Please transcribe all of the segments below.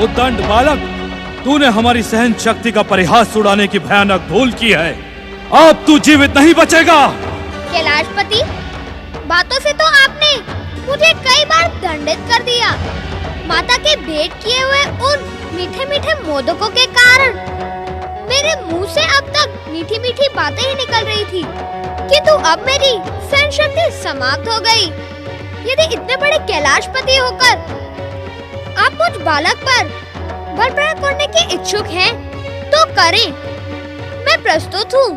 उद्दंड बालक, तूने हमारी सहन शक्ति का परिहास उड़ाने की भयानक भूल की है। अब तू जीवित नहीं बचेगा। कैलाशपति, बातों से तो आपने मुझे कई बार दंडित कर दिया। माता के भेंट किए हुए उन मीठे मीठे मोदकों के कारण मेरे मुंह से अब तक मीठी मीठी बातें ही निकल रही थी, किंतु अब मेरी सहन शक्ति समाप्त हो गई। यदि इतने बड़े कैलाशपति होकर आप मुझ बालक पर बल प्रयोग करने के इच्छुक हैं, तो करें। मैं प्रस्तुत हूँ।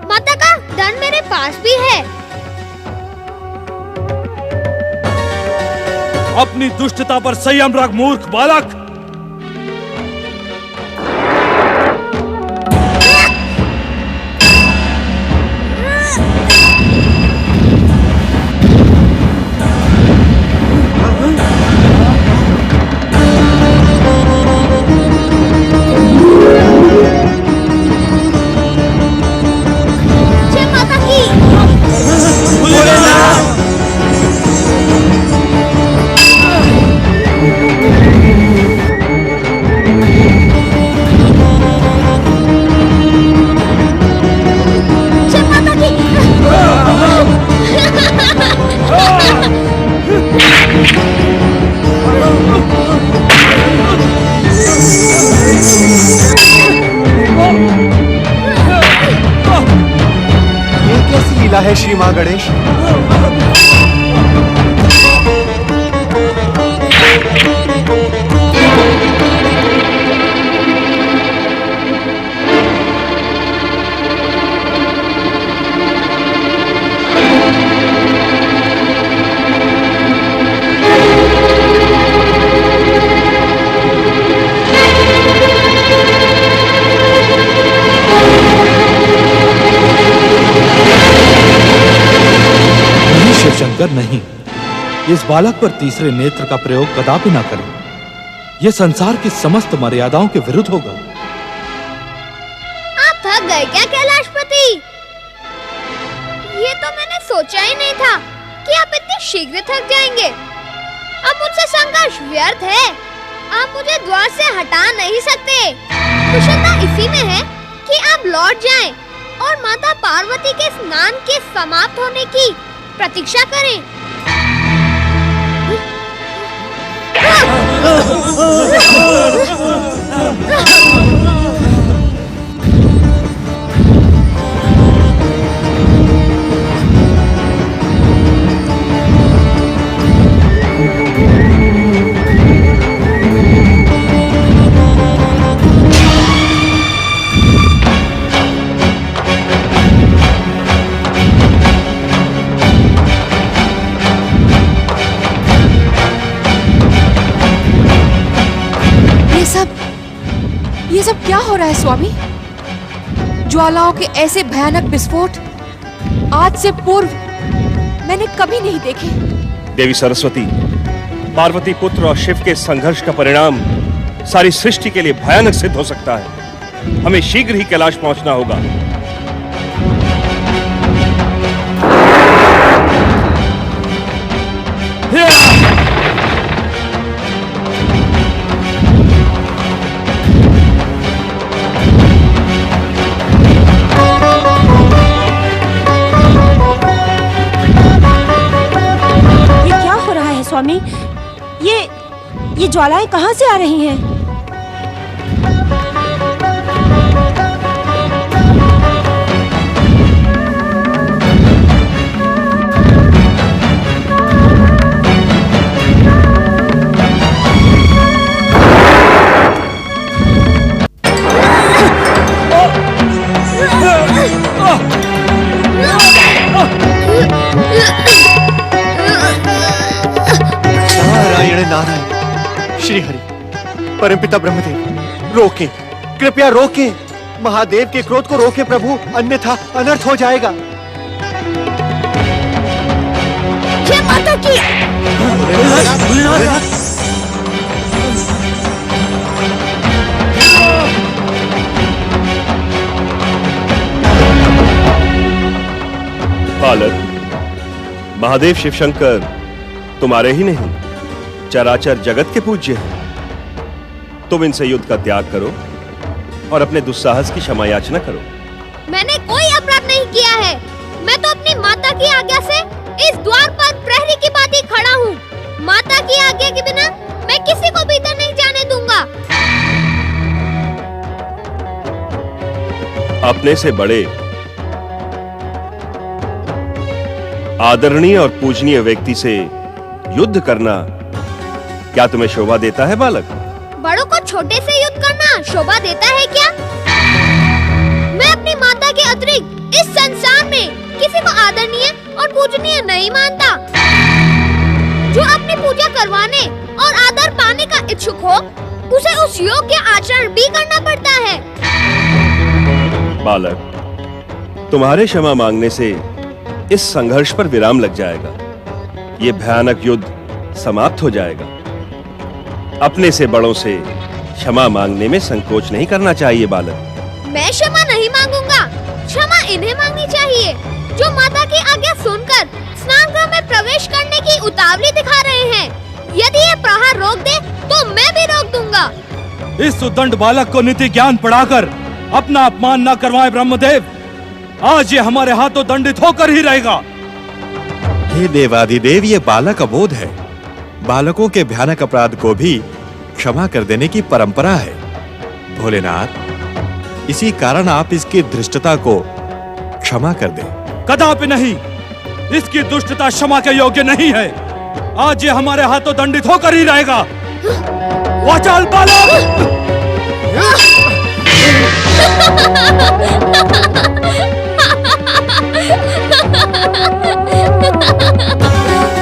माता का दंड मेरे पास भी है। अपनी दुष्टता पर संयम रख मूर्ख बालक। है श्री मां गणेश। शंकर नहीं, इस बालक पर तीसरे नेत्र का प्रयोग कदापि ना करें। यह संसार की समस्त मर्यादाओं के विरुद्ध होगा। आप थक गए क्या कैलाशपति? ये तो मैंने सोचा ही नहीं था कि आप इतने शीघ्र थक जाएंगे। अब मुझसे संघर्ष व्यर्थ है। आप मुझे द्वार से हटा नहीं सकते। कुशलता इसी में है कि आप लौट जाएं और माता पार्वती के स्नान के समाप्त होने की प्रतीक्षा करें। ये सब क्या हो रहा है स्वामी? ज्वालाओं के ऐसे भयानक विस्फोट आज से पूर्व मैंने कभी नहीं देखे। देवी सरस्वती, पार्वती पुत्र और शिव के संघर्ष का परिणाम सारी सृष्टि के लिए भयानक सिद्ध हो सकता है। हमें शीघ्र ही कैलाश पहुंचना होगा। स्वामी, ये ज्वालाएं कहां से आ रही हैं? नारायण श्री हरि परमपिता ब्रह्मदेव, रोके, कृपया रोके। महादेव के क्रोध को रोके प्रभु, अन्यथा अनर्थ हो जाएगा। जय माता की। बालक, महादेव शिवशंकर तुम्हारे ही नहीं, चराचर जगत के पूज्य हैं। तुम इनसे युद्ध का त्याग करो और अपने दुस्साहस की क्षमा याचना करो। मैंने कोई अपराध नहीं किया है। मैं तो अपनी माता की आज्ञा से इस द्वार पर प्रहरी की भांति खड़ा हूँ। माता की आज्ञा के बिना मैं किसी को भीतर नहीं जाने दूंगा। अपने से बड़े आदरणीय और पूजनीय व्यक्ति से युद्ध करना क्या तुम्हें शोभा देता है बालक? बड़ों को छोटे से युद्ध करना शोभा देता है क्या? मैं अपनी माता के अतिरिक्त इस संसार में किसी को आदरणीय और पूजनीय नहीं मानता। जो अपनी पूजा करवाने और आदर पाने का इच्छुक हो, उसे उस योग्य आचरण भी करना पड़ता है। बालक, तुम्हारे क्षमा मांगने से इस संघर्ष पर विराम लग जाएगा। ये भयानक युद्ध समाप्त हो जाएगा। अपने से बड़ों से क्षमा मांगने में संकोच नहीं करना चाहिए बालक। मैं क्षमा नहीं मांगूंगा। क्षमा इन्हें मांगनी चाहिए जो माता की आज्ञा सुनकर स्नान गृह में प्रवेश करने की उतावली दिखा रहे हैं। यदि ये प्रहार रोक दे तो मैं भी रोक दूंगा। इस उद्दंड बालक को नीति ज्ञान पढ़ाकर अपना अपमान न करवाएं ब्रह्मदेव। आज ये हमारे हाथों दंडित होकर ही रहेगा। हे देवाधिदेव, ये बालक अबोध है। बालकों के भयानक अपराध को भी क्षमा कर देने की परंपरा है। भोलेनाथ, इसी कारण आप इसकी धृष्टता को क्षमा कर दें। कदापि नहीं। इसकी दुष्टता क्षमा के योग्य नहीं है। आज ये हमारे हाथों दंडित होकर ही रहेगा। वाचाल बालक!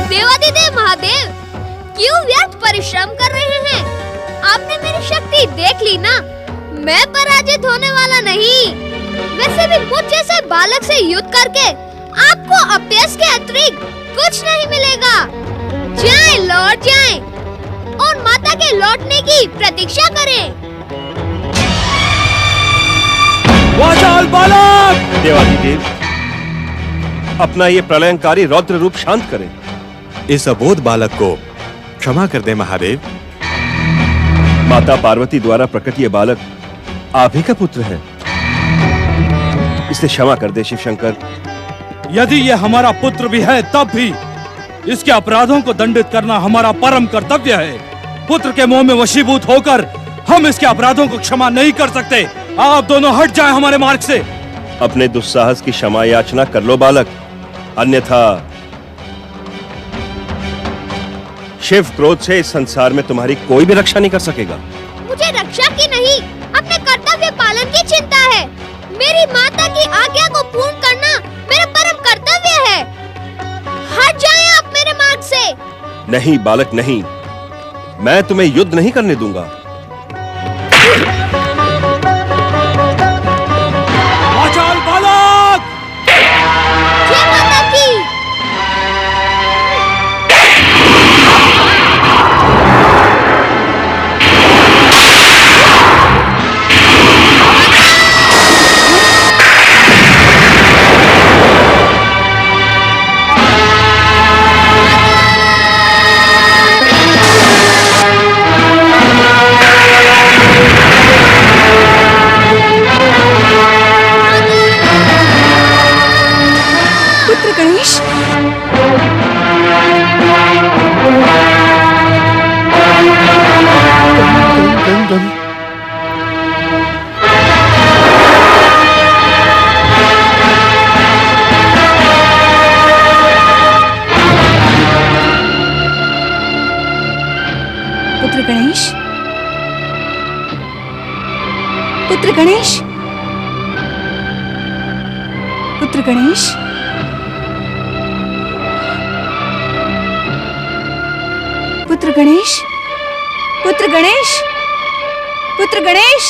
देवाधिदेव महादेव, क्यों व्यर्थ परिश्रम कर रहे हैं? आपने मेरी शक्ति देख ली ना। मैं पराजित होने वाला नहीं। वैसे भी मुझ जैसे बालक से युद्ध करके आपको अपयश के अतिरिक्त कुछ नहीं मिलेगा। जाएं, लौट जाएं और माता के लौटने की प्रतीक्षा करें। वाचाल बालक! देवाधिदेव, अपना ये प्रलयंकारी रौद्र रूप शांत करें। इस अबोध बालक को क्षमा कर दे महादेव। माता पार्वती द्वारा प्रकट ये बालक आप ही का पुत्र है। इसे क्षमा कर दे शिव शंकर। यदि ये हमारा पुत्र भी है तब भी इसके अपराधों को दंडित करना हमारा परम कर्तव्य है। पुत्र के मोह में वशीभूत होकर हम इसके अपराधों को क्षमा नहीं कर सकते। आप दोनों हट जाएं हमारे मार्ग से। अपने दुस्साहस की क्षमा याचना कर लो बालक, अन्यथा शिव क्रोध से इस संसार में तुम्हारी कोई भी रक्षा नहीं कर सकेगा। मुझे रक्षा की नहीं, अपने कर्तव्य पालन की चिंता है। मेरी माता की आज्ञा को पूर्ण करना मेरा परम कर्तव्य है। हट जाएं आप मेरे मार्ग से। नहीं बालक नहीं, मैं तुम्हें युद्ध नहीं करने दूंगा। वाचाल बालक! जय माता की। पुत्र गणेश, पुत्र गणेश, पुत्र गणेश, पुत्र गणेश, पुत्र गणेश, पुत्र गणेश, पुत्र गणेश।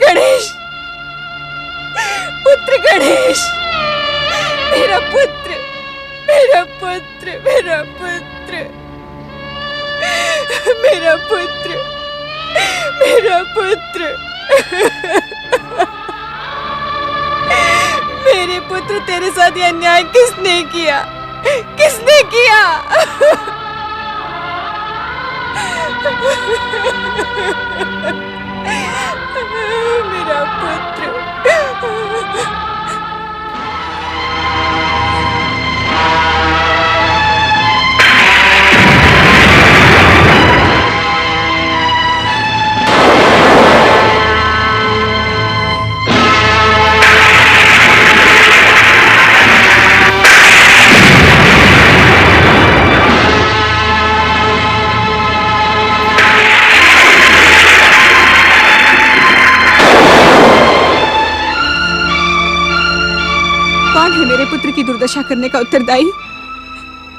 गणेश, पुत्र गणेश, मेरा पुत्र, मेरा पुत्र, मेरा पुत्र, मेरा पुत्र, मेरा पुत्र। मेरे पुत्र, तेरे साथ ये अन्याय किसने किया? किसने किया? मेरा पुत्र। मेरे पुत्र की दुर्दशा करने का उत्तरदायी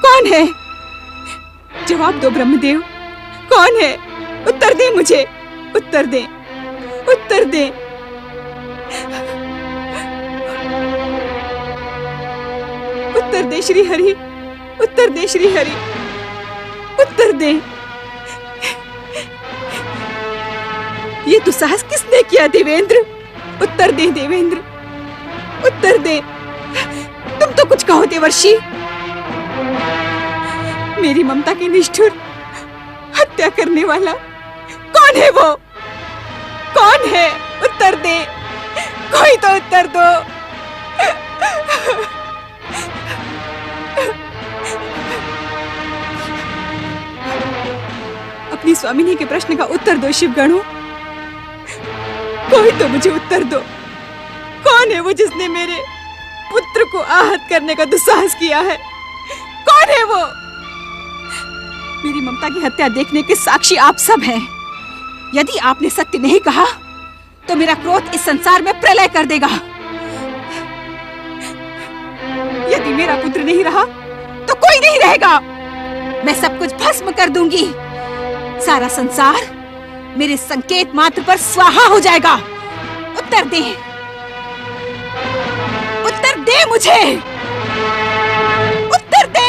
कौन है? जवाब दो ब्रह्मदेव, कौन है? उत्तर दे मुझे, उत्तर दे, उत्तर दे। उत्तर दे श्री हरि, उत्तर दे श्री हरि, उत्तर दे। ये दुस्साहस किसने किया देवेंद्र? उत्तर दे देवेंद्र, उत्तर दे। तुम तो कुछ कहो देवर्षि। मेरी ममता की निष्ठुर हत्या करने वाला कौन है? वो कौन है? उत्तर दे, कोई तो उत्तर दो। अपनी स्वामिनी के प्रश्न का उत्तर दो शिवगणों, कोई तो मुझे उत्तर दो। कौन है वो जिसने मेरे पुत्र को आहत करने का दुस्साहस किया है? कौन है वो? मेरी ममता की हत्या देखने के साक्षी आप सब हैं। यदि आपने सत्य नहीं कहा तो मेरा क्रोध इस संसार में प्रलय कर देगा। यदि मेरा पुत्र नहीं रहा तो कोई नहीं रहेगा। मैं सब कुछ भस्म कर दूंगी। सारा संसार मेरे संकेत मात्र पर स्वाहा हो जाएगा। उत्तर दे, उत्तर दे मुझे, उत्तर दे।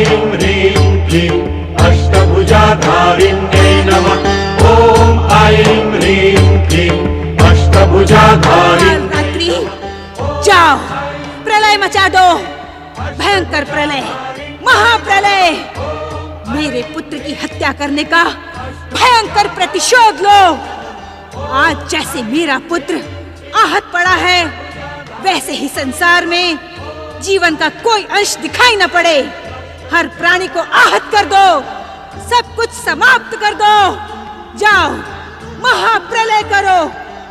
ऐं ह्रीं क्लीं अष्टभुजाधारिण्यै नमः। ॐ ऐं ह्रीं क्लीं अष्टभुजाधारिण्यै। रात्रि जाओ, प्रलय मचा दो, भयंकर प्रलय, महाप्रलय। मेरे पुत्र की हत्या करने का भयंकर प्रतिशोध लो। आज जैसे मेरा पुत्र आहत पड़ा है, वैसे ही संसार में जीवन का कोई अंश दिखाई न पड़े। हर प्राणी को आहत कर दो, सब कुछ समाप्त कर दो। जाओ, महाप्रलय करो,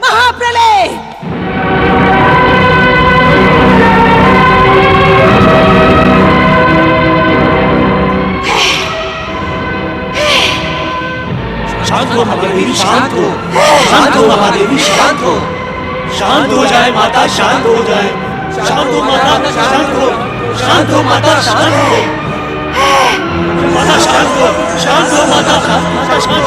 महाप्रलय। शांत हो महादेवी, शांत हो, शांत हो महादेवी, शांत हो, शांत हो जाए माता, शांत हो जाए, शांत हो माता, शांत हो, शांत हो माता, शांत हो, माता शांत हो, शांत हो माता, शांत हो।